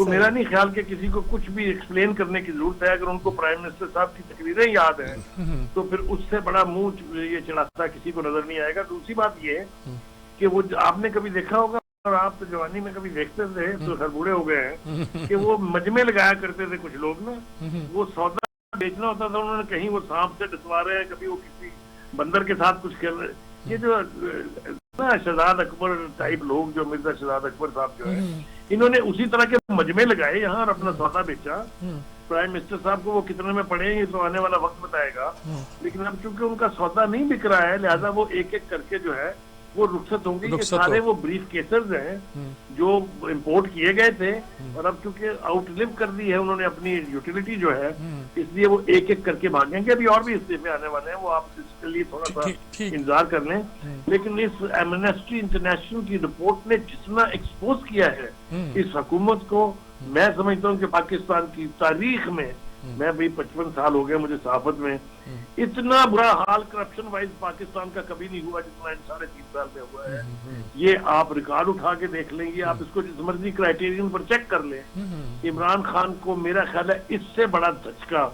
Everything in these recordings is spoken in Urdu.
تو میرا نہیں خیال کہ کسی کو کچھ بھی ایکسپلین کرنے کی ضرورت ہے. اگر ان کو پرائم منسٹر صاحب کی تقریریں یاد ہیں تو پھر اس سے بڑا منہ یہ چڑھاتا کسی کو نظر نہیں آئے گا. دوسری بات یہ کہ وہ آپ نے کبھی دیکھا ہوگا اور آپ تو جوانی میں کبھی دیکھتے تھے تو سر بوڑھے ہو گئے ہیں کہ وہ مجمع لگایا کرتے تھے کچھ لوگ نا, وہ سودا بیچنا ہوتا تھا انہوں نے, کہیں وہ سانپ سے ڈسوا رہے ہیں, کبھی وہ کسی بندر کے ساتھ کچھ کر رہے ہیں. یہ جو شہزاد اکبر ٹائپ لوگ جو مرزا شہزاد اکبر صاحب جو ہے انہوں نے اسی طرح کے مجمع لگائے یہاں اور اپنا سودا بیچا. پرائم منسٹر صاحب کو وہ کتنے میں پڑے یہ تو آنے والا وقت بتائے گا, لیکن اب چونکہ ان کا سودا نہیں بک رہا ہے لہذا وہ ایک ایک کر کے جو ہے وہ رخصت ہوں گے. یہ سارے وہ بریف کیسز ہیں جو امپورٹ کیے گئے تھے اور اب چونکہ آؤٹ لیو کر دی ہے انہوں نے اپنی یوٹیلٹی جو ہے, اس لیے وہ ایک ایک کر کے بھاگیں گے. ابھی اور بھی حصے میں آنے والے ہیں, وہ آپ اس کے لیے تھوڑا سا انتظار کر لیں. لیکن اس ایمنسٹی انٹرنیشنل کی رپورٹ نے جتنا ایکسپوز کیا ہے اس حکومت کو, میں سمجھتا ہوں کہ پاکستان کی تاریخ میں, میں بھی 55 سال ہو گئے مجھے صحافت میں, اتنا برا حال کرپشن وائز پاکستان کا کبھی نہیں ہوا جتنا ان 3.5 سال میں ہوا ہے. یہ آپ ریکارڈ اٹھا کے دیکھ لیں گے, آپ اس کو جس مرضی کرائٹیرین پر چیک کر لیں. عمران خان کو میرا خیال ہے اس سے بڑا دھچکا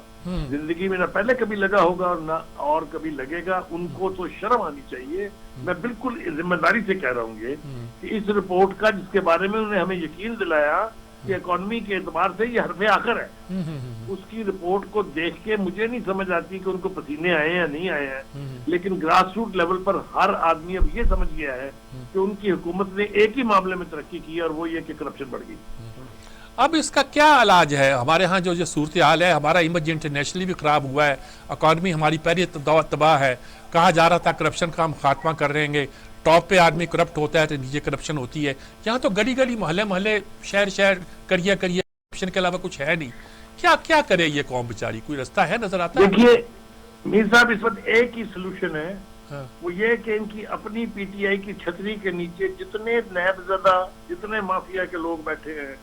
زندگی میں نہ پہلے کبھی لگا ہوگا اور نہ اور کبھی لگے گا. ان کو تو شرم آنی چاہیے. میں بالکل ذمہ داری سے کہہ رہا ہوں یہ کہ اس رپورٹ کا جس کے بارے میں انہوں نے ہمیں یقین دلایا کہ اکانومی کے اعتبار سے یہ حرف آخر ہے, اس کی رپورٹ کو دیکھ کے مجھے نہیں سمجھ آتی کہ ان کو پسینے آئے ہیں یا نہیں آئے ہیں, لیکن گراس روٹ لیول پر ہر آدمی اب یہ سمجھ گیا ہے کہ ان کی حکومت نے ایک ہی معاملے میں ترقی کی اور وہ یہ کہ کرپشن بڑھ گئی. اب اس کا کیا علاج ہے؟ ہمارے ہاں جو صورتحال ہے, ہمارا امیج انٹرنیشنلی بھی خراب ہوا ہے, اکانومی ہماری پہلی تباہ ہے. کہا جا رہا تھا کرپشن کا ہم خاتمہ کر رہیں گے, ٹاپ پہ آدمی کرپٹ ہوتا ہے تو نیچے کرپشن ہوتی ہے. یہاں تو گلی گلی محلے محلے شہر شہر کریے کرپشن کے علاوہ کچھ ہے نہیں. کیا کرے یہ قوم بیچاری؟ کوئی رستہ ہے نظر آتا ہے؟ دیکھیے میر صاحب, اس وقت ایک ہی سلوشن ہے, وہ یہ کہ ان کی اپنی پی ٹی آئی کی چھتری کے نیچے جتنے نیب زدہ جتنے مافیا کے لوگ بیٹھے ہیں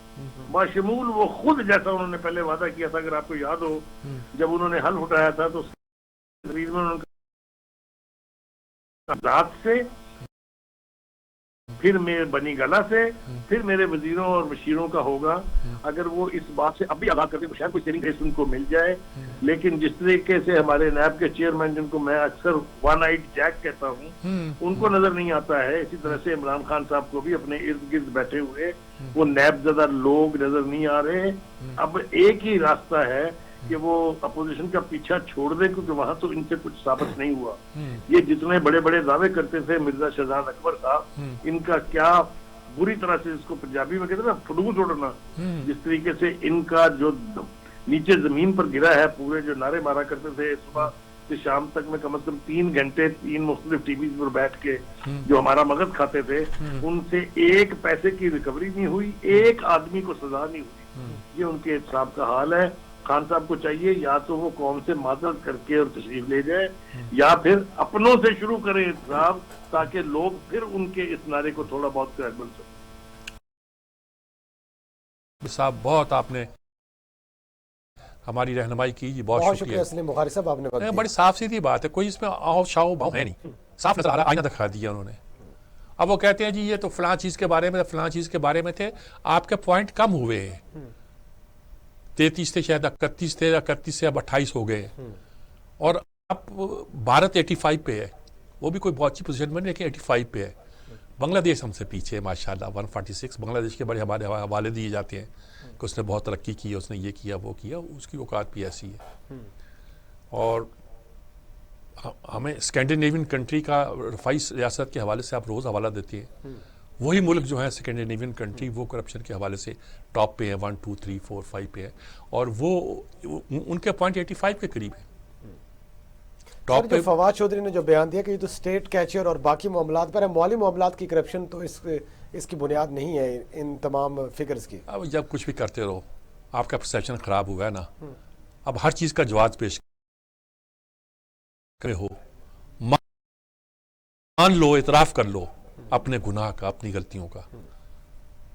باشمول وہ خود, جیسا انہوں نے پہلے وعدہ کیا تھا, اگر آپ کو یاد ہو جب انہوں نے حلف اٹھایا تھا تو تقریر میں انہوں نے ذات سے, پھر میرے بنی گلا سے, پھر میرے وزیروں اور مشیروں کا ہوگا. اگر وہ اس بات سے اب بھی آگاہ کرتے تو شاید کوئی سیونگ ریس ان کو مل جائے. لیکن جس طریقے سے ہمارے نیب کے چیئرمین جن کو میں اکثر ون آئیڈ جیک کہتا ہوں, ان کو نظر نہیں آتا ہے, اسی طرح سے عمران خان صاحب کو بھی اپنے ارد گرد بیٹھے ہوئے وہ نیب زدہ لوگ نظر نہیں آ رہے. اب ایک ہی راستہ ہے کہ وہ اپوزیشن کا پیچھا چھوڑ دیں, کیونکہ وہاں تو ان سے کچھ ثابت نہیں ہوا. یہ جتنے بڑے بڑے دعوے کرتے تھے مرزا شہزاد اکبر صاحب, ان کا کیا بری طرح سے, اس کو پنجابی میں کہتے ہیں نا فڈوس اڑنا, جس طریقے سے ان کا جو نیچے زمین پر گرا ہے, پورے جو نعرے مارا کرتے تھے صبح سے شام تک میں کم از کم 3 گھنٹے 3 مختلف ٹی ویز پر بیٹھ کے جو ہمارا مغز کھاتے تھے, ان سے ایک پیسے کی ریکوری نہیں ہوئی, ایک آدمی کو سزا نہیں ہوئی. یہ ان کے احتساب کا حال ہے. خان صاحب کو چاہیے یا تو وہ قوم سے معذرت کر کے اور تشریف لے جائے, یا پھر اپنوں سے شروع کریں احتساب, تاکہ لوگ پھر ان کے اس نعرے کو تھوڑا بہت قبول کریں. صاحب بہت آپ نے ہماری رہنمائی کی جی, بہت شکریہ. اسلم بخاری صاحب آپ نے بڑی صاف سیدھی بات ہے, کوئی اس میں آؤ شاؤ بھاؤ ہے نہیں, صاف نظر آ رہا, آئینہ دکھا دیا انہوں نے. اب وہ کہتے ہیں جی یہ تو فلاں چیز کے بارے میں فلاں چیز کے بارے میں تھے, آپ کے پوائنٹ کم ہوئے ہیں. 33 تھے شاید 31 تھے, 31 سے اب 28 ہو گئے, اور اب بھارت 85 پہ ہے. وہ بھی کوئی بہت اچھی پوزیشن میں نہیں, لیکن 85 پہ ہے. بنگلہ دیش ہم سے پیچھے ہے ماشاءاللہ, 146. بنگلہ دیش کے بڑے ہمارے حوالے دیے جاتے ہیں کہ اس نے بہت ترقی کی, اس نے یہ کیا وہ کیا, اس کی اوقات بھی ایسی ہے. اور ہمیں اسکینڈینیوین کنٹری کا رفائی ریاست کے حوالے سے آپ روز حوالہ دیتے ہیں. وہی ملک جو ہے اسکینڈینیوین کنٹری, وہ کرپشن کے حوالے سے ٹاپ پہ ہیں, 1 2 3 4 5 پہ ہے, اور وہ ان کے پوائنٹ 85 کے قریب ہے. ٹاپ پہ فواد چودھری نے جو بیان دیا کہ یہ تو اسٹیٹ کیچر اور باقی معاملات پر ہے, مالی معاملات کی کرپشن تو اس کی بنیاد نہیں ہے ان تمام فگرز کی. اب جب کچھ بھی کرتے رہو, آپ کا پرسیپشن خراب ہوا ہے نا, اب ہر چیز کا جواز پیش کرے ہو, مان لو, اعتراف کر لو اپنے گناہ کا, اپنی غلطیوں کا.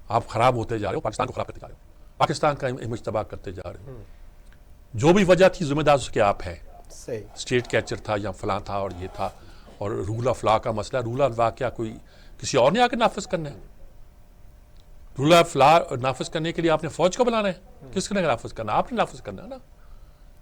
آپ خراب ہوتے جا رہے ہو, پاکستان کو خراب کرتے جا رہے ہو, پاکستان کا امیج تباہ کرتے جا رہے ہو. جو بھی وجہ تھی ذمہ دار اس کے آپ ہیں. اسٹیٹ کیچر تھا یا فلاں تھا اور یہ تھا, اور رول آف لا کا مسئلہ, رول آف لا کیا کوئی کسی اور نے آ کے نافذ کرنا ہے؟ رول آف لا نافذ کرنے کے لیے آپ نے فوج کو بلانا ہے؟ کس نے نافذ کرنا؟ آپ نے نافذ کرنا ہے نا.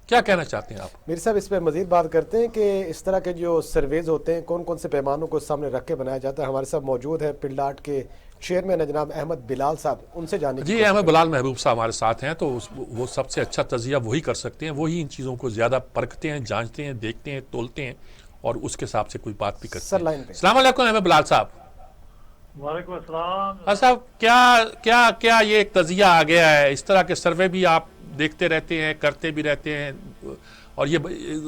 کیا کہنا چاہتے ہیں آپ؟ میری صاحب اس پہ مزید بات کرتے ہیں کہ اس طرح کے جو سرویز ہوتے ہیں کون کون سے پیمانوں کو سامنے رکھ کے بنایا جاتا ہے. ہمارے ساتھ موجود ہے پنڈاٹ کے چیئرمین جناب احمد بلال صاحب، ان سے جاننے کی جی احمد بلال محبوب صاحب ہمارے ساتھ ہیں، تو وہ سب سے اچھا تجزیہ وہی کر سکتے ہیں، وہی ان چیزوں کو زیادہ پرکھتے ہیں، جانچتے ہیں، دیکھتے ہیں، تولتے ہیں اور اس کے حساب سے کوئی بات بھی کرتے سر ہیں. لائن پہ. السلام علیکم احمد بلال صاحب. وعلیکم السلام. صاحب کیا یہ ایک تجزیہ آ گیا ہے؟ اس طرح کے سروے بھی آپ دیکھتے رہتے ہیں، کرتے بھی رہتے ہیں، اور یہ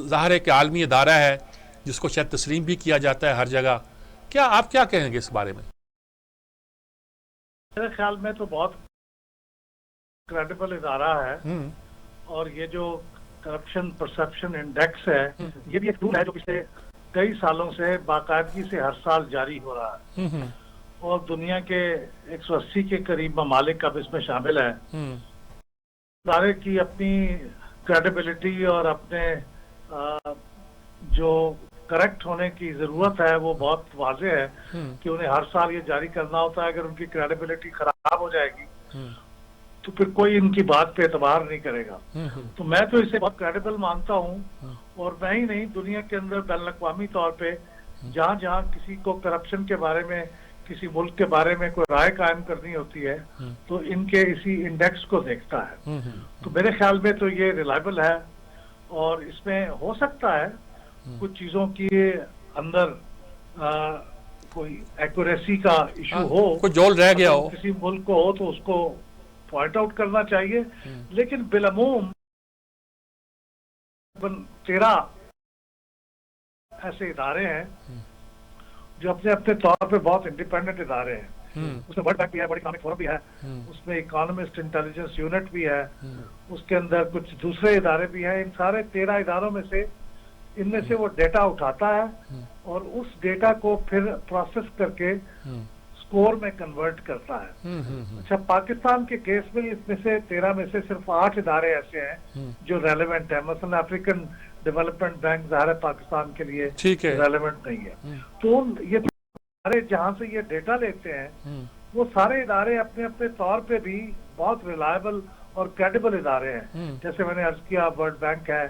ظاہر ہے کہ عالمی ادارہ ہے جس کو شاید تسلیم بھی کیا جاتا ہے ہر جگہ. آپ کیا کہیں گے اس بارے میں؟ میرے خیال میں تو بہت کریڈیبل ادارہ ہے، اور یہ جو کرپشن پرسپشن انڈیکس ہے یہ بھی ایک ٹول ہے جو پچھلے کئی سالوں سے باقاعدگی سے ہر سال جاری ہو رہا ہے، اور دنیا کے 180 کے قریب ممالک اب اس میں شامل ہیں. ادارے کی اپنی کریڈیبلٹی اور اپنے جو کریکٹ ہونے کی ضرورت ہے وہ بہت واضح ہے کہ انہیں ہر سال یہ جاری کرنا ہوتا ہے. اگر ان کی کریڈیبلٹی خراب ہو جائے گی تو پھر کوئی ان کی بات پہ اعتبار نہیں کرے گا. تو میں تو اسے بہت کریڈیبل مانتا ہوں، اور میں ہی نہیں، دنیا کے اندر بین الاقوامی طور پہ جہاں جہاں کسی کو کرپشن کے بارے میں، کسی ملک کے بارے میں کوئی رائے قائم کرنی ہوتی ہے تو ان کے اسی انڈیکس کو دیکھتا ہے. تو میرے خیال میں تو یہ ریلائبل ہے، اور اس میں ہو سکتا ہے کچھ چیزوں کی اندر کوئی ایکوریسی کا ایشو ہو، کوئی جول رہ گیا ہو، کسی ملک کو ہو تو اس کو پوائنٹ آؤٹ کرنا چاہیے. لیکن بالعموم 13 ایسے ادارے ہیں جو اپنے اپنے طور پہ بہت انڈیپینڈنٹ ادارے ہیں. اس میں ورلڈ بینک بھی ہے، ورلڈ اکنامک فورم بھی ہے، اس میں اکانومسٹ انٹیلیجنس یونٹ بھی ہے، اس کے اندر کچھ دوسرے ادارے بھی ہیں. ان سارے 13 اداروں میں سے ان میں سے وہ ڈیٹا اٹھاتا ہے اور اس ڈیٹا کو پھر پروسیس کر کے سکور میں کنورٹ کرتا ہے. اچھا، پاکستان کے کیس میں اس میں سے 13 میں سے صرف 8 ادارے ایسے ہیں جو ریلیونٹ ہیں. مثلا افریقن ڈیولپمنٹ بینک ظاہر ہے پاکستان کے لیے ریلیونٹ نہیں ہے. تو یہ ادارے جہاں سے یہ ڈیٹا لیتے ہیں وہ سارے ادارے اپنے اپنے طور پہ بھی بہت ریلائبل اور کریڈیبل ادارے ہیں. جیسے میں نے عرض کیا، ورلڈ بینک ہے،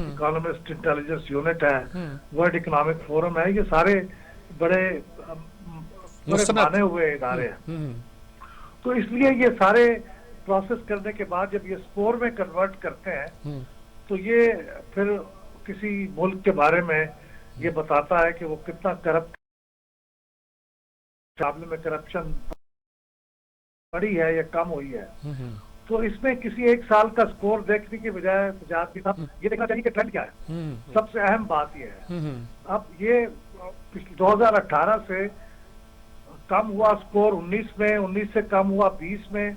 اکانومسٹ انٹیلیجنس یونٹ ہے، ورلڈ اکنامک فورم ہے، یہ سارے بڑے مانے ہوئے ادارے ہیں. تو اس لیے یہ سارے پروسیس کرنے کے بعد جب یہ سکور میں کنورٹ کرتے ہیں تو یہ پھر کسی ملک کے بارے میں یہ بتاتا ہے کہ وہ کتنا کرپٹ، معاملے میں کرپشن بڑی ہے یا کم ہوئی ہے. تو اس میں کسی ایک سال کا سکور دیکھنے کی بجائے یہ دیکھنا چاہیے کہ ٹرینڈ کیا ہے. سب سے اہم بات یہ ہے اب یہ 2018 سے کم ہوا سکور 19 میں، 19 سے کم ہوا 20 میں،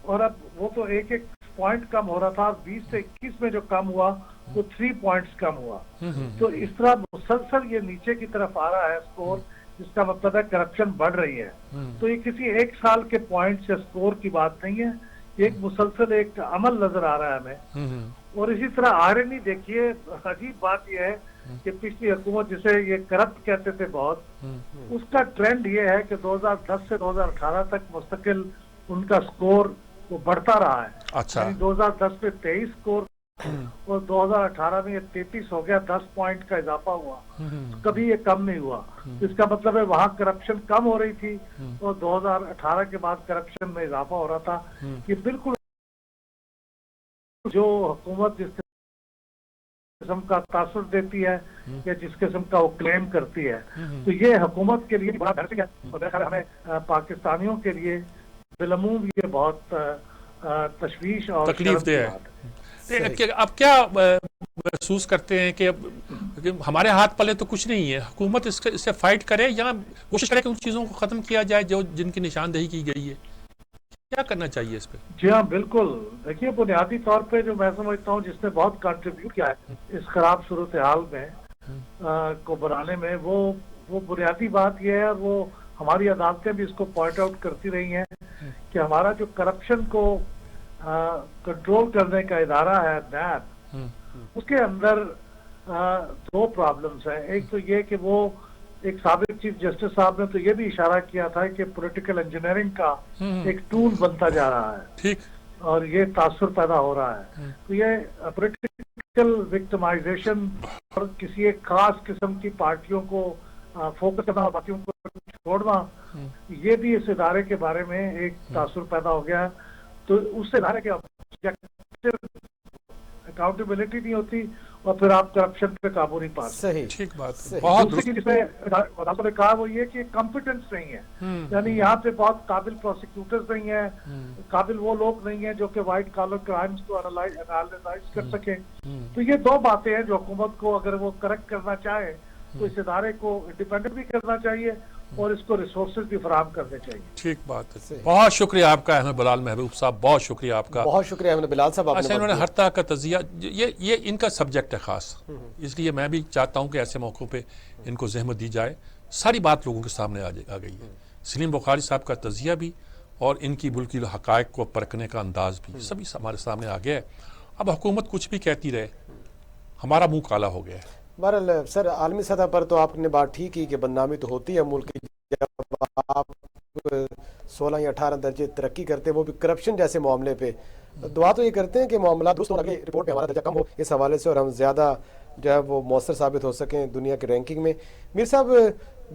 اور اب وہ تو ایک پوائنٹ کم ہو رہا تھا. 20 سے 21 میں جو کم ہوا وہ 3 پوائنٹس کم ہوا. تو اس طرح مسلسل یہ نیچے کی طرف آ رہا ہے سکور، جس کا مطلب ہے کرپشن بڑھ رہی ہے. تو یہ کسی ایک سال کے پوائنٹ سے سکور کی بات نہیں ہے، ایک مسلسل ایک عمل نظر آ رہا ہے ہمیں. اور اسی طرح آئرنی دیکھیے، عجیب بات یہ ہے کہ پچھلی حکومت جسے یہ کرپٹ کہتے تھے بہت، اس کا ٹرینڈ یہ ہے کہ 2010 سے 2018 تک مستقل ان کا سکور وہ بڑھتا رہا ہے. اچھا، یعنی 2010 میں 23 سکور اور 2018 میں یہ 33 ہو گیا، 10 پوائنٹ کا اضافہ ہوا، کبھی یہ کم نہیں ہوا. اس کا مطلب ہے وہاں کرپشن کم ہو رہی تھی اور 2018 کے بعد کرپشن میں اضافہ ہو رہا تھا. یہ بالکل جو حکومت جس قسم کا تاثر دیتی ہے یا جس قسم کا وہ کلیم کرتی ہے، تو یہ حکومت کے لیے بڑا گھر ہے، اور ہمیں پاکستانیوں کے لیے بالعموم یہ بہت تشویش اور تکلیف دہ ہے. اب کیا محسوس کرتے ہیں کہ ہمارے ہاتھ پلے تو کچھ نہیں ہے، حکومت اس سے فائٹ کرے یا کوشش کرے کہ ان چیزوں کو ختم کیا جائے جن کی نشاندہی کی گئی ہے؟ کیا کرنا چاہیے اس پہ؟ جی ہاں، بالکل. دیکھیے، بنیادی طور پہ جو میں سمجھتا ہوں جس نے بہت کنٹریبیوٹ کیا ہے اس خراب صورتحال میں کو بنانے میں، وہ بنیادی بات یہ ہے، اور وہ ہماری عدالتیں بھی اس کو پوائنٹ آؤٹ کرتی رہی ہیں کہ ہمارا جو کرپشن کو کنٹرول کرنے کا ادارہ ہے نیب، اس کے اندر 2 پرابلمز ہیں. ایک تو یہ کہ وہ ایک سابق چیف جسٹس صاحب نے تو یہ بھی اشارہ کیا تھا کہ پولیٹیکل انجینئرنگ کا ایک ٹول بنتا جا رہا ہے ٹھیک، اور یہ تاثر پیدا ہو رہا ہے. تو یہ پولیٹیکل وکٹمائزیشن اور کسی ایک خاص قسم کی پارٹیوں کو فوکس کرنا، باقیوں کو چھوڑنا، یہ بھی اس ادارے کے بارے میں ایک تاثر پیدا ہو گیا ہے. تو اس ادارے کے اکاؤنٹیبلٹی نہیں ہوتی اور پھر آپ کرپشن پہ قابو نہیں پاتے. صحیح، ٹھیک بات، صحیح. بہت دوسری چیز میں عدالت نے کہا وہ یہ کہ کمپیٹنس نہیں ہے، یعنی یہاں پہ بہت قابل پروسیکیوٹرز نہیں ہیں، قابل وہ لوگ نہیں ہیں جو کہ وائٹ کالر کرائمز کو انالائز کر سکیں. تو یہ دو باتیں ہیں جو حکومت کو اگر وہ کریکٹ کرنا چاہے تو اس ادارے کو انڈیپینڈنٹ بھی کرنا چاہیے اور اس کو ریسورسز بھی فراہم کرنے چاہیے. ٹھیک بات ہے. بہت شکریہ آپ کا احمد بلال محبوب صاحب، بہت شکریہ آپ کا. بہت شکریہ احمد بلال صاحب. اچھا، انہوں نے ہر طرح کا تجزیہ، یہ ان کا سبجیکٹ ہے خاص، اس لیے میں بھی چاہتا ہوں کہ ایسے موقعوں پہ ان کو زحمت دی جائے. ساری بات لوگوں کے سامنے آ گئی ہے. سلیم بخاری صاحب کا تجزیہ بھی اور ان کی ملکی حقائق کو پرکھنے کا انداز بھی سبھی ہمارے سامنے آ گیا ہے. اب حکومت کچھ بھی کہتی رہے، ہمارا منہ کالا ہو گیا ہے. بہرحال سر، عالمی سطح پر تو آپ نے بات ٹھیک کی کہ بدنامی تو ہوتی ہے ملک کی جب آپ 16 یا 18 درجے ترقی کرتے ہیں، وہ بھی کرپشن جیسے معاملے پہ. دعا تو یہ کرتے ہیں کہ معاملات درست ہونے کے رپورٹ میں ہمارا درجہ کم ہو اس حوالے سے اور ہم زیادہ جو ہے وہ مؤثر ثابت ہو سکیں دنیا کے رینکنگ میں. میر صاحب،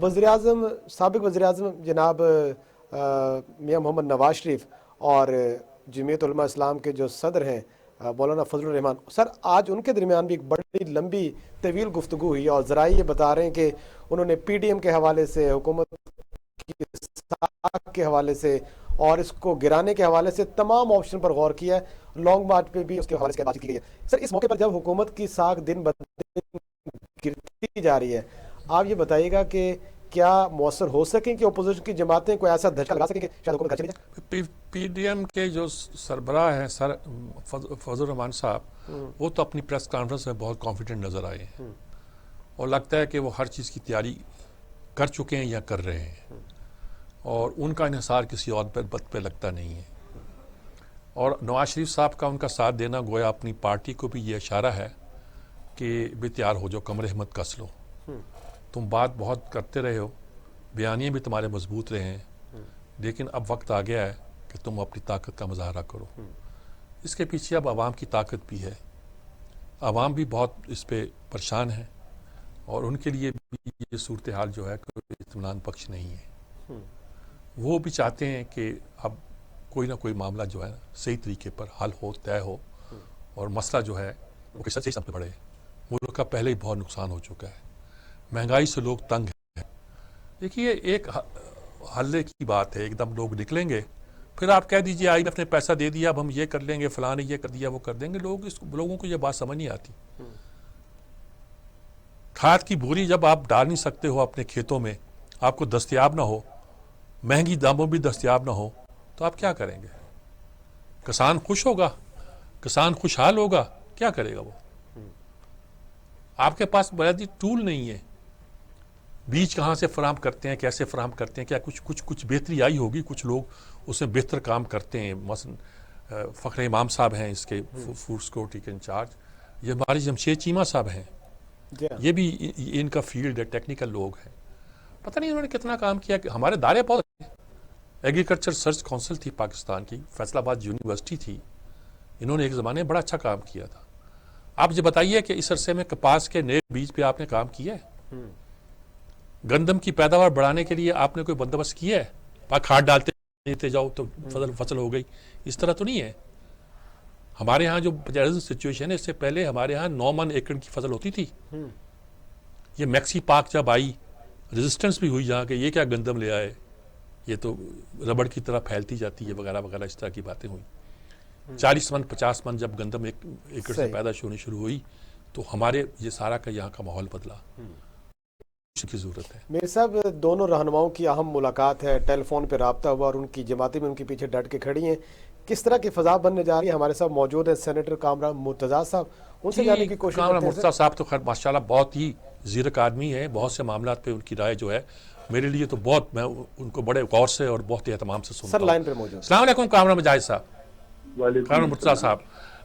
وزیراعظم، سابق وزیراعظم جناب میاں محمد نواز شریف اور جمعیت علماء اسلام کے جو صدر ہیں مولانا فضل الرحمان، سر آج ان کے درمیان بھی ایک بڑی لمبی طویل گفتگو ہوئی اور ذرائع یہ بتا رہے ہیں کہ انہوں نے پی ڈی ایم کے حوالے سے، حکومت کی ساکھ کے حوالے سے اور اس کو گرانے کے حوالے سے تمام آپشن پر غور کیا ہے. لانگ مارچ پہ بھی اس کے حوالے سے بات کی گئی ہے. سر اس موقع پر جب حکومت کی ساکھ دن بدن گرتی جا رہی ہے، آپ یہ بتائیے گا کہ کیا مؤثر ہو سکیں کہ اپوزیشن کی جماعتیں کوئی ایسا دھچکا لگا سکیں کہ شاید حکومت چلی جائے؟ پی ڈی ایم کے جو سربراہ ہیں سر فضل الرحمان صاحب، وہ تو اپنی پریس کانفرنس میں بہت کانفیڈنٹ نظر آئے ہیں اور لگتا ہے کہ وہ ہر چیز کی تیاری کر چکے ہیں یا کر رہے ہیں اور ان کا انحصار کسی اور بات پہ لگتا نہیں ہے. اور نواز شریف صاحب کا ان کا ساتھ دینا گویا اپنی پارٹی کو بھی یہ اشارہ ہے کہ بھی تیار ہو جو کمر ہمت کس لو. تم بات بہت کرتے رہے ہو، بیانیے بھی تمہارے مضبوط رہے ہیں، لیکن اب وقت آ گیا ہے کہ تم اپنی طاقت کا مظاہرہ کرو. اس کے پیچھے اب عوام کی طاقت بھی ہے. عوام بھی بہت اس پہ پریشان ہے اور ان کے لیے بھی یہ صورتحال جو ہے کوئی اطمینان بخش نہیں ہے. وہ بھی چاہتے ہیں کہ اب کوئی نہ کوئی معاملہ جو ہے صحیح طریقے پر حل ہو، طے ہو اور مسئلہ جو ہے وہ کس صحیح سمت پہ بڑھے. ملک کا پہلے ہی بہت نقصان ہو چکا ہے، مہنگائی سے لوگ تنگ ہیں. دیکھیے ایک حلے کی بات ہے، ایک دم لوگ نکلیں گے پھر آپ کہہ دیجئے آئی ایم ایف نے پیسہ دے دیا اب ہم یہ کر لیں گے، فلاں نے یہ کر دیا وہ کر دیں گے. لوگوں کو یہ بات سمجھ نہیں آتی. کھاد کی بوری جب آپ ڈال نہیں سکتے ہو اپنے کھیتوں میں، آپ کو دستیاب نہ ہو، مہنگی داموں بھی دستیاب نہ ہو، تو آپ کیا کریں گے؟ کسان خوش ہوگا؟ کسان خوشحال ہوگا؟ کیا کرے گا وہ؟ آپ کے پاس بنیادی ٹول نہیں ہے. بیج کہاں سے فراہم کرتے ہیں، کیسے فراہم کرتے ہیں؟ کیا کچھ بہتری آئی ہوگی؟ کچھ لوگ اس میں بہتر کام کرتے ہیں. مثلا فخر امام صاحب ہیں اس کے فوڈ سیکورٹی کے انچارج، یہ ہمارے جمشید چیمہ صاحب ہیں، یہ بھی ان کا فیلڈ ہے، ٹیکنیکل لوگ ہیں. پتہ نہیں انہوں نے کتنا کام کیا. کہ ہمارے دائرے بہت ایگریکلچر ریسرچ کونسل تھی پاکستان کی، فیصل آباد یونیورسٹی تھی، انہوں نے ایک زمانے میں بڑا اچھا کام کیا تھا. آپ یہ بتائیے کہ اس عرصے میں کپاس کے نئے بیج پہ آپ نے کام کیا ہے؟ گندم کی پیداوار بڑھانے کے لیے آپ نے کوئی بندوبست کیا ہے؟ کھاد ڈالتے جاؤ تو فصل ہو گئی، اس طرح تو نہیں ہے. ہمارے ہاں جو سچویشن ہے، اس سے پہلے ہمارے ہاں 9 من ایکڑ کی فصل ہوتی تھی. یہ میکسی پاک جب آئی، ریزسٹنس بھی ہوئی جہاں کہ یہ کیا گندم لے آئے، یہ تو ربڑ کی طرح پھیلتی جاتی ہے وغیرہ وغیرہ، اس طرح کی باتیں ہوئی. 40 من 50 من جب گندم ایک ایکڑ سے پیدا ہونی شروع ہوئی تو ہمارے یہ سارا کا یہاں کا ماحول بدلا. کی ضرورت ہے. میرے صاحب دونوں رہنماؤں کی اہم ملاقات ہے، ٹیلی فون پہ رابطہ ہوا اور ان کی جماعتیں بھی ان کے پیچھے ڈٹ کے کھڑی ہیں. کس طرح کی فضا بننے جا رہی ہے؟ ہمارے ساتھ موجود ہیں سینیٹر کامران مرتضیٰ صاحب، ان سے جاننے کی کوشش کرتے ہیں. کامران مرتضیٰ صاحب تو خیر ماشاءاللہ بہت ہی زیرک آدمی ہے، بہت سے معاملات پہ ان کی رائے جو ہے میرے لیے تو بہت، میں ان کو بڑے غور سے اور بہت اہتمام سے سنتا ہوں. سر لائن پہ موجود. السلام علیکم کامران مجاہد صاحب. کامران مرتضیٰ صاحب،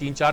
3-4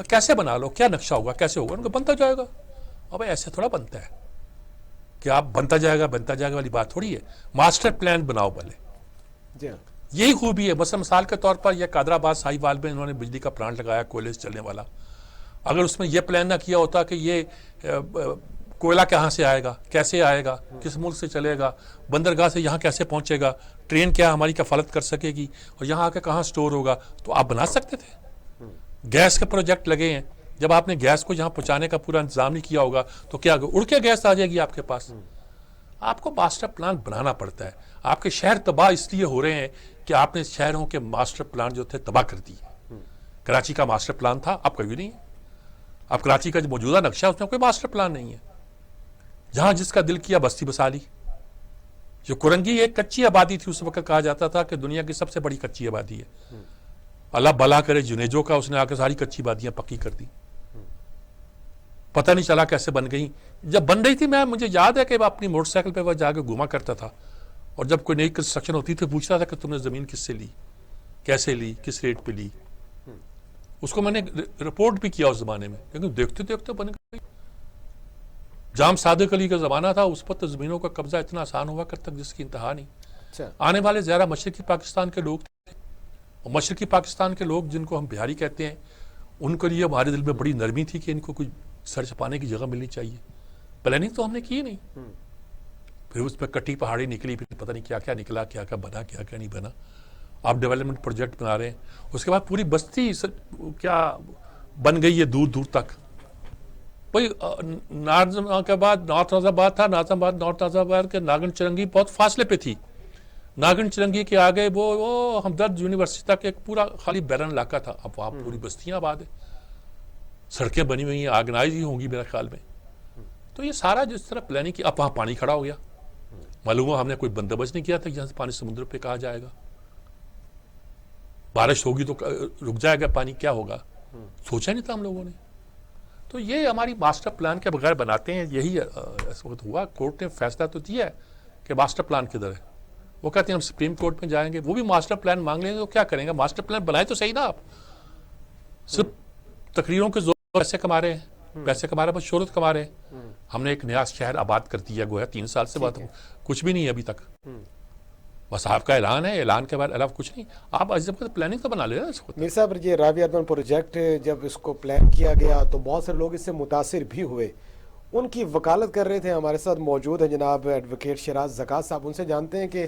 کیسے بنا لو, کیا نقشہ ہوگا, کیسے ہوگا, ان کو بنتا جائے گا. اب ایسے تھوڑا بنتا ہے کہ آپ بنتا جائے گا والی بات تھوڑی ہے. ماسٹر پلان بناؤ پہلے. جی ہاں. یہی خوبی ہے. مثال کے طور پر یہ قادر آباد سائی وال میں انہوں نے بجلی کا پلانٹ لگایا, کوئلے سے چلنے والا. اگر اس میں یہ پلان نہ کیا ہوتا کہ یہ کوئلہ کہاں سے آئے گا, کیسے آئے گا, کس ملک سے چلے گا, بندرگاہ سے یہاں کیسے پہنچے گا, ٹرین کیا ہماری کفالت کر سکے گی, اور یہاں آ کے کہاں سٹور ہوگا, تو آپ بنا سکتے تھے. گیس کے پروجیکٹ لگے ہیں, جب آپ نے گیس کو یہاں پہنچانے کا پورا انتظام نہیں کیا ہوگا تو کیا اڑ کے گیس آ جائے گی آپ کے پاس. آپ کو ماسٹر پلان بنانا پڑتا ہے. آپ کے شہر تباہ اس لیے ہو رہے ہیں کہ آپ نے شہروں کے ماسٹر پلان جو تھے تباہ کر دیے. کراچی کا ماسٹر پلان تھا, اب کبھی نہیں ہے. اب کراچی کا جو موجودہ نقشہ اس میں کوئی ماسٹر پلان نہیں ہے. جہاں جس کا دل کیا بستی بسا لی. جو کرنگی ایک کچی آبادی تھی, اس وقت کہا جاتا تھا کہ دنیا کی سب سے بڑی کچی آبادی ہے. اللہ بلا کرے جنیجو کا, اس نے آ کے ساری کچی آبادیاں پکی کر دی. پتہ نہیں چلا کیسے بن گئی. جب بن رہی تھی مجھے یاد ہے کہ میں اپنی موٹر سائیکل پہ وہ جا کے گھوما کرتا تھا, اور جب کوئی نئی کنسٹرکشن ہوتی تھی پوچھتا تھا کہ تم نے زمین کس سے لی, کیسے لی, کس ریٹ پہ لی. اس کو میں نے رپورٹ بھی کیا اس زمانے میں, لیکن دیکھتے دیکھتے بن گئی. جام صادق علی کا زمانہ تھا, اس پر تو زمینوں کا قبضہ اتنا آسان ہوا کرتا جس کی انتہا نہیں. آنے والے زیادہ مشرقی پاکستان کے لوگ تھے, اور مشرقی پاکستان کے لوگ جن کو ہم بہاری کہتے ہیں, ان کے لیے ہمارے دل میں بڑی نرمی تھی کہ ان کو کوئی سر چھپانے کی جگہ ملنی چاہیے. پلاننگ تو ہم نے کی نہیں. پھر اس پہ کٹی پہاڑی نکلی, پھر پتہ نہیں کیا کیا نکلا, کیا کیا بنا, کیا کیا نہیں بنا. آپ ڈیولپمنٹ پروجیکٹ بنا رہے ہیں, اس کے بعد پوری بستی کیا بن گئی ہے دور دور تک. بھائی کے بعد نارتھ نازم آباد تھا, نارتھ نازم آباد کے ناگن چرنگی بہت فاصلے پہ تھی. ناگن چرنگی کے آگے وہ ہمدرد یونیورسٹی تک ایک پورا خالی بیرن علاقہ تھا. اب وہاں پوری بستیاں آباد ہیں, سڑکیں بنی ہوئی ہیں, آرگنائز ہی ہوں گی میرے خیال میں. تو یہ سارا جس طرح پلاننگ کی, اب وہاں پانی کھڑا ہو گیا. معلوم ہوا ہم نے کوئی بندوبست نہیں کیا تھا جہاں سے پانی سمندر پہ کہا جائے گا. بارش ہوگی تو رک جائے گا پانی, کیا ہوگا, سوچا نہیں تھا ہم لوگوں نے. تو یہ ہماری ماسٹر پلان کے بغیر بناتے ہیں. یہی اس وقت ہوا. کورٹ نے فیصلہ تو دیا ہے کہ ماسٹر پلان کدھر ہے. وہ کہتے ہیں ہم سپریم کورٹ میں جائیں گے, وہ بھی ماسٹر پلان مانگ لیں گے تو کیا کریں گے. ماسٹر پلان بنائے تو صحیح نا. آپ صرف تقریروں کے زور پیسے کما رہے ہیں, پیسے کما رہے ہیں, بس شہرت کما رہے ہیں. ہم نے ایک نیا شہر آباد کر دیا گویا 3 سال سے بات, کچھ بھی نہیں ہے ابھی تک. بس آپ کا اعلان ہے, اعلان کے بعد علاوہ کچھ نہیں. آپ جب پلاننگ تو بنا لے نا اس کو. میر صاحب, یہ راوی اربن پروجیکٹ جب اس کو پلان کیا گیا تو بہت سے لوگ اس سے متاثر بھی ہوئے. ان کی وکالت کر رہے تھے. ہمارے ساتھ موجود ہیں جناب ایڈوکیٹ شیراز زکات صاحب. ان سے جانتے ہیں کہ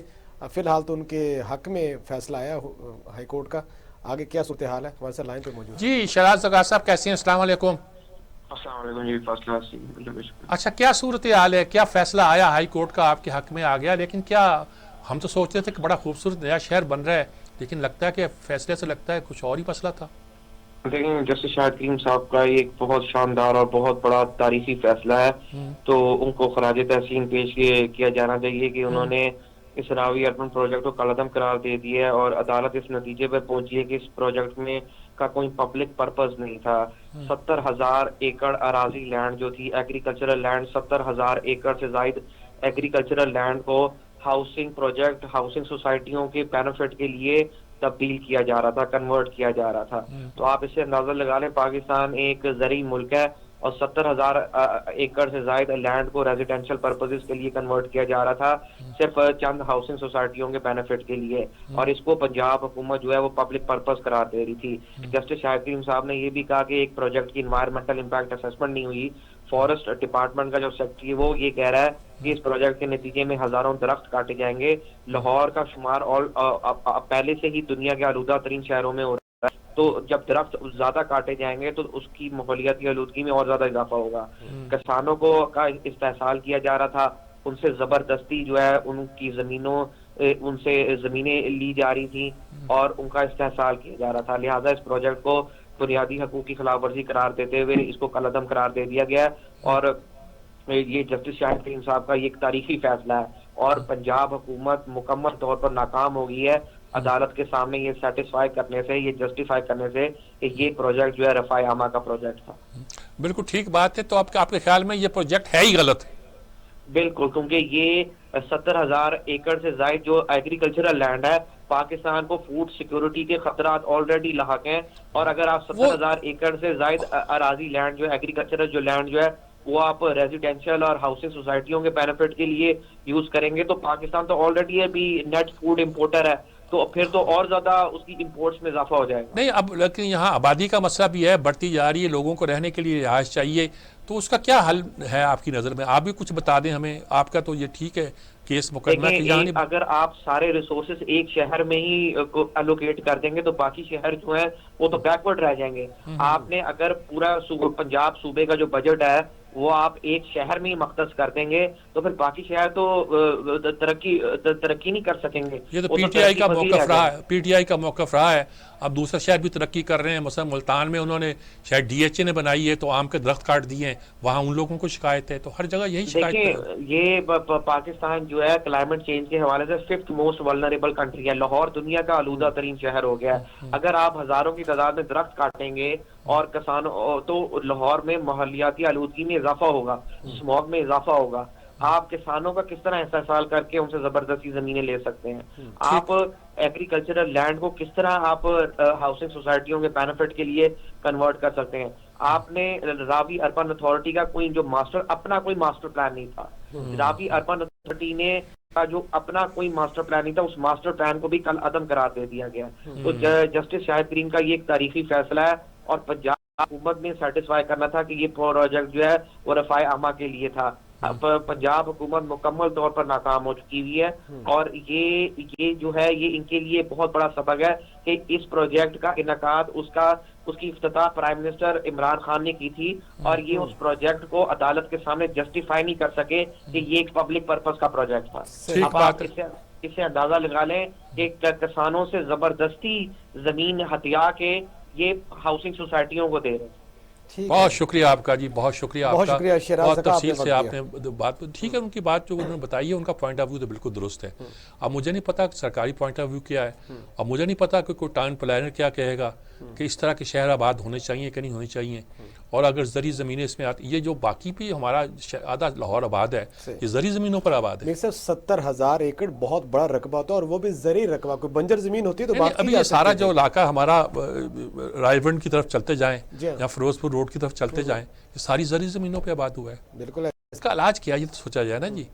فی الحال تو ان کے حق میں فیصلہ آیا ہائی کورٹ کا, آگے کیا صورتحال ہے. ہمارے ساتھ لائن پہ موجود. جی شیراز زکات صاحب کیسے ہیں؟ السلام علیکم. السلام علیکم جی. فیصلہ اچھا, کیا صورتحال ہے, کیا فیصلہ آیا ہائی کورٹ کا, آپ کے حق میں آ گیا؟ لیکن کیا ہم تو سوچتے تھے کہ بڑا خوبصورت نیا شہر بن رہا ہے, لیکن لگتا ہے کہ فیصلے سے لگتا ہے کچھ اور ہی مسئلہ تھا. دیکھیں, جسٹس شاہد کریم صاحب کا ایک بہت شاندار اور بہت بڑا تاریخی فیصلہ ہے, تو ان کو خراج تحسین پیش کیا جانا چاہیے کہ انہوں نے اس راوی اربن پروجیکٹ کو کالعدم قرار دے دیا ہے, اور عدالت اس نتیجے پر پہنچی ہے کہ اس پروجیکٹ میں کا کوئی پبلک پرپز نہیں تھا. 70,000 ایکڑ اراضی لینڈ جو تھی, ایگریکلچرل لینڈ, 70,000 ایکڑ سے زائد ایگریکلچرل لینڈ کو ہاؤسنگ پروجیکٹ, ہاؤسنگ سوسائٹیوں کے بینیفٹ کے لیے تبدیل کیا جا رہا تھا, کنورٹ کیا جا رہا تھا. تو آپ اس سے اندازہ لگا لیں, پاکستان ایک زرعی ملک ہے, اور 70,000 ایکڑ سے زائد لینڈ کو ریزیڈینشل پرپزز کے لیے کنورٹ کیا جا رہا تھا, صرف چند ہاؤسنگ سوسائٹیوں کے بینیفٹ کے لیے, اور اس کو پنجاب حکومت جو ہے وہ پبلک پرپز قرار دے رہی تھی. جسٹس شاہد کریم صاحب نے یہ بھی کہا کہ ایک پروجیکٹ کی انوائرمنٹل امپیکٹ اسسمنٹ نہیں ہوئی. فارسٹ ڈپارٹمنٹ کا جو سیکرٹری ہے وہ یہ کہہ رہا ہے کہ اس پروجیکٹ کے نتیجے میں ہزاروں درخت کاٹے جائیں گے. لاہور کا شمار پہلے سے ہی دنیا کے آلودہ ترین شہروں میں ہو رہا ہے, تو جب درخت زیادہ کاٹے جائیں گے تو اس کی ماحولیاتی آلودگی میں اور زیادہ اضافہ ہوگا. کسانوں کو کا استحصال کیا جا رہا تھا, ان سے زبردستی جو ہے ان کی ان سے زمینیں لی جا رہی تھیں اور ان کا استحصال کیا جا رہا تھا. لہٰذا اس پروجیکٹ کو بنیادی حقوق کی خلاف ورزی قرار دیتے ہوئے اس کو کالعدم قرار دے دیا گیا, اور یہ جسٹس شاہد کریم صاحب کا یہ ایک تاریخی فیصلہ ہے, اور پنجاب حکومت مکمل طور پر ناکام ہو گئی ہے عدالت کے سامنے یہ سیٹسفائی کرنے سے, یہ جسٹیفائی کرنے سے کہ یہ پروجیکٹ جو ہے رفاع عامہ کا پروجیکٹ تھا. بالکل ٹھیک بات ہے. تو آپ کے خیال میں یہ پروجیکٹ ہے ہی غلط؟ بالکل, کیونکہ یہ 70,000 ایکڑ سے زائد جو ایگریکلچرل لینڈ ہے, پاکستان کو فوڈ سیکورٹی کے خطرات آلریڈی لاحق ہیں, اور اگر آپ 70,000 ایکڑ سے زائد اراضی لینڈ جو ہے, ایگریکلچرل جو لینڈ جو ہے, وہ آپ ریزیڈینشیل اور ہاؤسنگ سوسائٹیوں کے بینیفٹ کے لیے یوز کریں گے, تو پاکستان تو آلریڈی ابھی نیٹ فوڈ امپورٹر ہے, تو پھر تو اور زیادہ اس کی امپورٹس میں اضافہ ہو جائے گا. نہیں, اب لیکن یہاں آبادی کا مسئلہ بھی ہے, بڑھتی جا رہی ہے, لوگوں کو رہنے کے لیے رہائش چاہیے, تو اس کا کیا حل ہے آپ کی نظر میں؟ آپ بھی کچھ بتا دیں ہمیں. آپ کا تو یہ ٹھیک ہے کیس مقدمہ کہ یہاں اگر آپ سارے ریسورسز ایک شہر میں ہی الوکیٹ کر دیں گے تو باقی شہر جو ہیں وہ تو بیکورڈ رہ جائیں گے. آپ نے اگر پورا پنجاب صوبے کا جو بجٹ ہے وہ آپ ایک شہر میں ہی مختص کر دیں گے تو پھر باقی شہر تو ترقی نہیں کر سکیں گے. یہ تو پی ٹی آئی کا موقف رہا ہے, پی ٹی آئی کا موقف رہا ہے. اب دوسرے شہر بھی ترقی کر رہے ہیں, مثلا ملتان میں انہوں نے شاید ڈی ایچ اے نے بنائی ہے تو آم کے درخت کاٹ دیے ہیں, وہاں ان لوگوں کو شکایت ہے, تو ہر جگہ یہی شکایت ہے. دیکھیں, یہ پاکستان جو ہے کلائمیٹ چینج کے حوالے سے 5th موسٹ ولنریبل کنٹری ہے. لاہور دنیا کا آلودہ ترین شہر ہو گیا ہے. اگر آپ ہزاروں کی تعداد میں درخت کاٹیں گے اور کسانوں, تو لاہور میں ماحولیاتی آلودگی میں اضافہ ہوگا, اسموگ میں اضافہ ہوگا. آپ کسانوں کا کس طرح استحصال کر کے ان سے زبردستی زمینیں لے سکتے ہیں؟ آپ ایگریکلچرل لینڈ کو کس طرح آپ ہاؤسنگ سوسائٹیوں کے بینیفٹ کے لیے کنورٹ کر سکتے ہیں؟ آپ نے راوی اربن اتھارٹی کا کوئی جو اپنا کوئی ماسٹر پلان نہیں تھا. راوی اربن اتھارٹی نے کا جو اپنا کوئی ماسٹر پلان نہیں تھا, اس ماسٹر پلان کو بھی کل عدم قرار دے دیا گیا. تو جسٹس شاہد کریم کا یہ ایک تاریخی فیصلہ ہے, اور پنجاب حکومت نے سیٹسفائی کرنا تھا کہ یہ پروجیکٹ جو ہے وہ رفاع عامہ کے لیے تھا. اب پنجاب حکومت مکمل طور پر ناکام ہو چکی ہوئی ہے, اور یہ جو ہے یہ ان کے لیے بہت بڑا سبق ہے کہ اس پروجیکٹ کا انعقاد اس کی افتتاح پرائم منسٹر عمران خان نے کی تھی, اور یہ اس پروجیکٹ کو عدالت کے سامنے جسٹیفائی نہیں کر سکے کہ یہ ایک پبلک پرپز کا پروجیکٹ تھا. اب آپ اس سے اندازہ لگا لیں کہ کسانوں سے زبردستی زمین ہتھیا کے یہ ہاؤسنگ سوسائٹیوں کو دے رہے ہیں. بہت شکریہ آپ کا جی, بہت شکریہ آپ کا, بہت تفصیل سے آپ نے بات. ٹھیک ہے, ان کی بات جو انہوں نے بتائی ہے ان کا پوائنٹ آف ویو تو بالکل درست ہے. اب مجھے نہیں پتا سرکاری پوائنٹ آف ویو کیا ہے, اب مجھے نہیں پتا کہ کوئی ٹاؤن پلانر کیا کہے گا کہ اس طرح کے شہر آباد ہونے چاہیے کہ نہیں ہونے چاہیے, اور اگر زرعی زمینیں اس میں آتی, یہ جو باقی بھی ہمارا آدھا لاہور آباد ہے یہ زرعی زمینوں پر آباد ہے. صرف 70,000 ایکڑ بہت بڑا رقبہ ہوتا ہے, اور وہ بھی زرعی رقبہ, کوئی بنجر زمین ہوتی ہے تو ابھی یہ سارا جو علاقہ ہمارا رائیونڈ کی طرف چلتے جائیں یا فیروز پور روڈ کی طرف چلتے جائیں, یہ ساری زرعی زمینوں پہ آباد ہوا ہے. بالکل. اس کا علاج کیا, یہ تو سوچا جائے نا جی,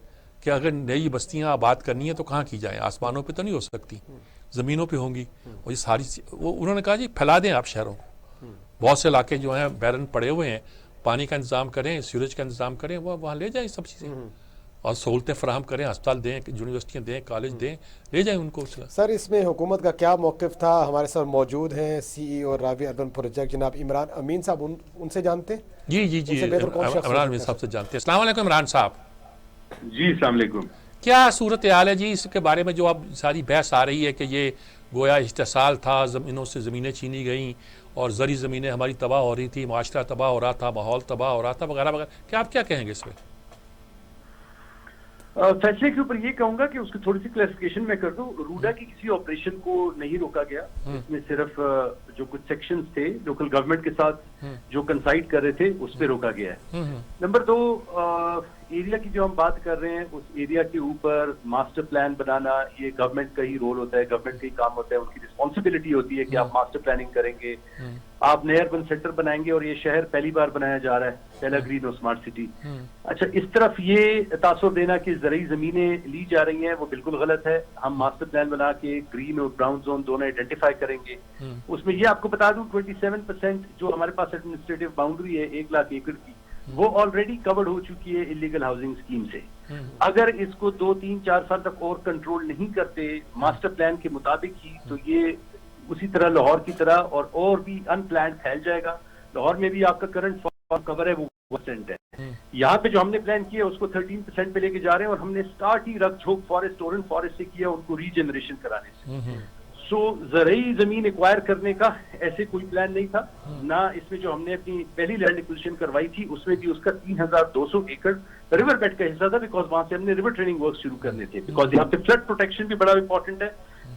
کہ اگر نئی بستیاں آباد کرنی ہیں تو کہاں کی جائیں؟ آسمانوں پہ تو نہیں ہو سکتی, زمینوں پہ ہوں گی. اور یہ ساری انہوں نے کہا جی پھیلا دیں آپ شہروں کو, بہت سے علاقے جو ہیں بیرن پڑے ہوئے ہیں, پانی کا انتظام کریں, سیوریج کا انتظام کریں, وہ وہاں لے جائیں سب چیزیں, اور سہولتیں فراہم کریں, ہسپتال دیں, یونیورسٹیاں دیں, کالج دیں, لے جائیں ان کو. سر اس میں حکومت کا کیا موقف تھا؟ ہمارے ساتھ موجود ہیں سی ای او راوی اربن پروجیکٹ جناب عمران امین صاحب, ان سے جانتے ہیں. جی عمران امین صاحب سے جانتے ہیں. السلام علیکم عمران صاحب. جی السلام علیکم. کیا صورتحال ہے جی اس کے بارے میں جو اب ساری بحث آ رہی ہے کہ یہ گویا استحصال تھا, زمینوں سے زمینیں چھینی گئیں اور زرعی زمینیں ہماری تباہ ہو رہی تھی, معاشرہ تباہ ہو رہا تھا, ماحول تباہ ہو رہا تھا, وغیرہ وغیرہ, کیا آپ کیا کہیں گے اس پہ؟ فیصلے کے اوپر یہ کہوں گا کہ اس کی تھوڑی سی کلیریفیکیشن میں کر دوں. روڈا کی کسی آپریشن کو نہیں روکا گیا, اس میں صرف جو کچھ سیکشنز تھے لوکل گورنمنٹ کے ساتھ جو کنسائڈ کر رہے تھے اس پہ روکا گیا ہے. نمبر 2, ایریا کی جو ہم بات کر رہے ہیں اس ایریا کے اوپر ماسٹر پلان بنانا یہ گورنمنٹ کا ہی رول ہوتا ہے, گورنمنٹ کا ہی کام ہوتا ہے, ان کی رسپانسبلٹی ہوتی ہے کہ آپ ماسٹر پلاننگ کریں گے, آپ نئے اربن سینٹر بنائیں گے, اور یہ شہر پہلی بار بنایا جا رہا ہے, پہلا گرین اور اسمارٹ سٹی. اچھا, اس طرف یہ تاثر دینا کہ زرعی زمینیں لی جا رہی ہیں وہ بالکل غلط ہے. ہم ماسٹر پلان بنا کے گرین اور براؤن زون دونوں آئیڈینٹیفائی کریں گے. اس میں یہ آپ کو بتا دوں 27% جو ہمارے پاس ایڈمنسٹریٹو باؤنڈری ہے 1 لاکھ ایکڑ کی, وہ آلریڈی کورڈ ہو چکی ہے انلیگل ہاؤسنگ اسکیم سے. اگر اس کو 2, 3, 4 سال تک اور کنٹرول نہیں کرتے ماسٹر پلان کے مطابق ہی, تو یہ اسی طرح لاہور کی طرح اور بھی ان پلانڈ پھیل جائے گا. لاہور میں بھی آپ کا کرنٹ کور ہے وہ 1% ہے. یہاں پہ جو ہم نے پلان کیا اس کو 13% پہ لے کے جا رہے ہیں, اور ہم نے سٹارٹ ہی رکھ جھوک فارسٹ, ٹورن فارسٹ سے کیا, ان کو ری جنریشن کرانے سے. سو زرعی زمین ایکوائر کرنے کا ایسے کوئی پلان نہیں تھا, نہ اس میں جو ہم نے اپنی پہلی لینڈ ایکوزیشن کروائی تھی اس میں بھی اس کا 3,200 ایکڑ ریور بیڈ کا حصہ تھا, بیکاز وہاں سے ہم نے ریور ٹریننگ ورک شروع کرنے تھے, بیکاز یہاں پہ فلڈ پروٹیکشن بھی بڑا امپورٹنٹ ہے.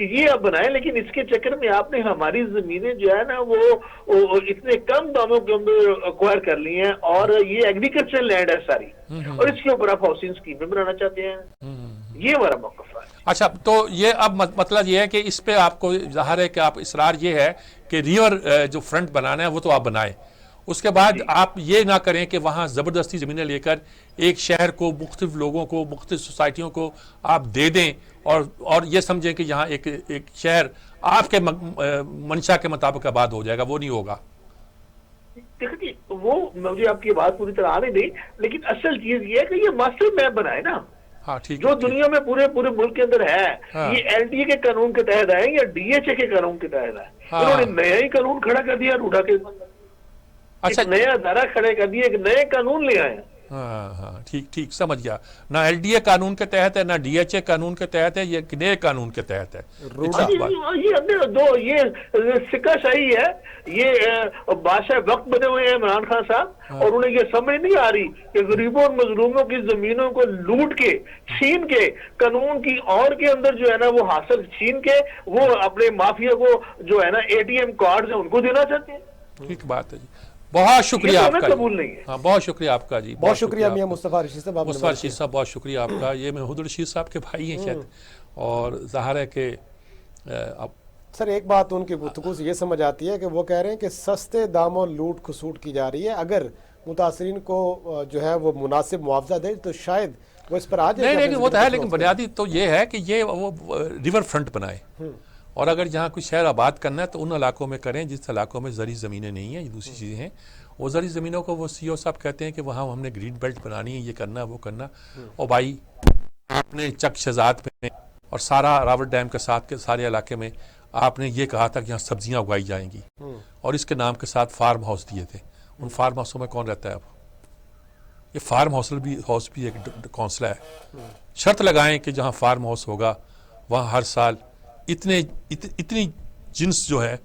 کہ یہ آپ بنائیں، لیکن اس کے چکر میں آپ نے ہماری زمینیں جو ہے نا وہ اتنے کم داموں کے اندر ایکوائر کر لی ہیں، اور یہ ایگریکلچرل لینڈ ہے ساری، اور اس کے اوپر آپ ہاؤسنگ اسکیمیں بنانا چاہتے ہیں. یہ ہمارا موقف ہے. اچھا، تو یہ اب مطلب یہ ہے کہ اس پہ آپ کو ظاہر ہے کہ آپ اصرار یہ ہے کہ ریور جو فرنٹ بنانا ہے وہ تو آپ بنائیں، اس کے بعد آپ یہ نہ کریں کہ وہاں زبردستی زمینیں لے کر ایک شہر کو، مختلف لوگوں کو، مختلف سوسائٹیوں کو آپ دے دیں اور یہ سمجھیں کہ یہاں ایک شہر آپ کے منشا کے مطابق آباد ہو جائے گا. وہ نہیں ہوگا. دیکھیے وہ مجھے آپ کی بات پوری طرح آنے دیں، لیکن اصل چیز یہ ہے کہ یہ ماسٹر میپ بنائے نا، ہاں ٹھیک جو دنیا میں پورے ملک کے اندر ہے. ہاں. یہ ایل ڈی اے کے قانون کے تحت ہے یا ڈی ایچ اے کے قانون کے تحت ہے؟ انہوں نے نیا ہی قانون کھڑا کر دیا روڈا کے، ایک نیا ادارہ کھڑا کر دیا، ایک نئے قانون لے آئے. ہاں ٹھیک سمجھ گیا. نہ ایل ڈی اے قانون کے تحت ہے، نہ ڈی ایچ اے قانون کے تحت ہے، یہ نئے قانون کے تحت ہے. یہ سکہ شاہی ہے. یہ بادشاہ وقت بنے ہوئے ہیں عمران خان صاحب، اور انہیں یہ سمجھ نہیں آ رہی کہ غریبوں اور مظلوموں کی زمینوں کو لوٹ کے، چھین کے، قانون کی اور کے اندر جو ہے نا وہ حاصل چھین کے وہ اپنے مافیا کو جو ہے نا اے ٹی ایم کارڈز ہیں ان کو دینا چاہتے ہیں. ٹھیک بات ہے جی. بہت شکریہ آپ کا. قبول نہیں ہے. ہاں بہت شکریہ آپ کا جی. بہت شکریہ میاں مصطفیٰ رشید صاحب. مصطفیٰ رشید صاحب بہت شکریہ آپ کا. یہ محمود رشید صاحب کے بھائی ہیں شاید، اور ظاہر ہے کہ اب سر ایک بات ان کی گفتگو سے یہ سمجھ آتی ہے کہ وہ کہہ رہے ہیں کہ سستے داموں لوٹ کھسوٹ کی جا رہی ہے. اگر متاثرین کو جو ہے وہ مناسب معاوضہ دے تو شاید وہ اس پر آ جائے. نہیں وہ تو ہے، لیکن بنیادی تو یہ ہے کہ یہ وہ ریور فرنٹ بنائے، اور اگر جہاں کوئی شہر آباد کرنا ہے تو ان علاقوں میں کریں جس علاقوں میں زرعی زمینیں نہیں ہیں. یہ دوسری چیزیں ہیں. وہ زرعی زمینوں کو وہ سی او صاحب کہتے ہیں کہ وہاں ہم نے گرین بیلٹ بنانی ہے، یہ کرنا وہ کرنا. اور بھائی آپ نے چک شہزاد میں اور سارا راوٹ ڈیم کے ساتھ کے سارے علاقے میں آپ نے یہ کہا تھا کہ یہاں سبزیاں اگائی جائیں گی، اور اس کے نام کے ساتھ فارم ہاؤس دیے تھے. ان فارم ہاؤسوں میں کون رہتا ہے اب؟ یہ فارم ہاؤس بھی ایک کونسلہ ہے. شرط لگائیں کہ جہاں فارم ہاؤس ہوگا وہاں ہر سال اتنی جنس جو ہے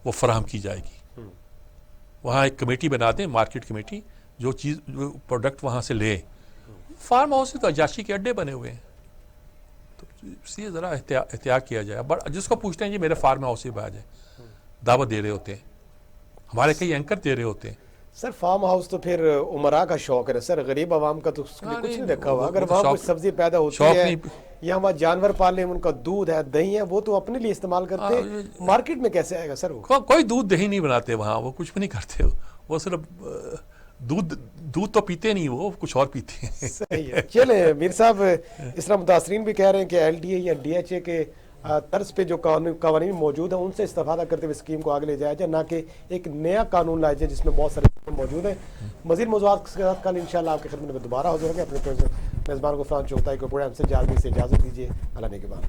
وہ فراہم کی جائے گی. وہاں ایک کمیٹی بنا دیں، مارکیٹ کمیٹی، جو پروڈکٹ وہاں سے لے. فارم ہاؤس سے تو عیاشی کے اڈے بنے ہوئے ہیں، تو اس لیے ذرا احتیاط کیا جائے. جس کو پوچھتے ہیں جی میرے فارم ہاؤس سے آ جائے، دعوت دے رہے ہوتے ہیں، ہمارے کئی اینکر دے رہے ہوتے ہیں. سر فارم ہاؤس تو پھر عمرا کا شوق ہے سر، غریب عوام کا تو اس کے لیے کچھ نہیں رکھا ہوا. اگر وہاں کچھ سبزی پیدا ہوتی ہے یا وہاں جانور پالے، ان کا دودھ ہے، دہی ہے، وہ تو اپنے لیے استعمال کرتے ہیں. مارکیٹ میں کیسے آئے گا سر؟ وہ کوئی دودھ دہی نہیں بناتے وہاں، وہ کچھ بھی نہیں کرتے. وہ صرف دودھ تو پیتے نہیں، وہ کچھ اور پیتے ہیں. صحیح ہے. چلیں میر صاحب، اس طرح متاثرین بھی کہہ رہے ہیں کہ ایل ڈی اے یا ڈی ایچ اے کے طرز پہ جو قوانین موجود ہیں ان سے استفادہ کرتے ہوئے اسکیم کو آگے لے جایا جائے، نہ کہ ایک نیا قانون لایا جائے جس میں بہت سارے موجود ہیں. مزید موضوعات کے ساتھ کل انشاءاللہ آپ کی خدمت میں دوبارہ حاضر ہوں گے. اپنے میزبان غفران چغتائی کو پروگرام سے اجازت دیجیے. اللہ نے کے بعد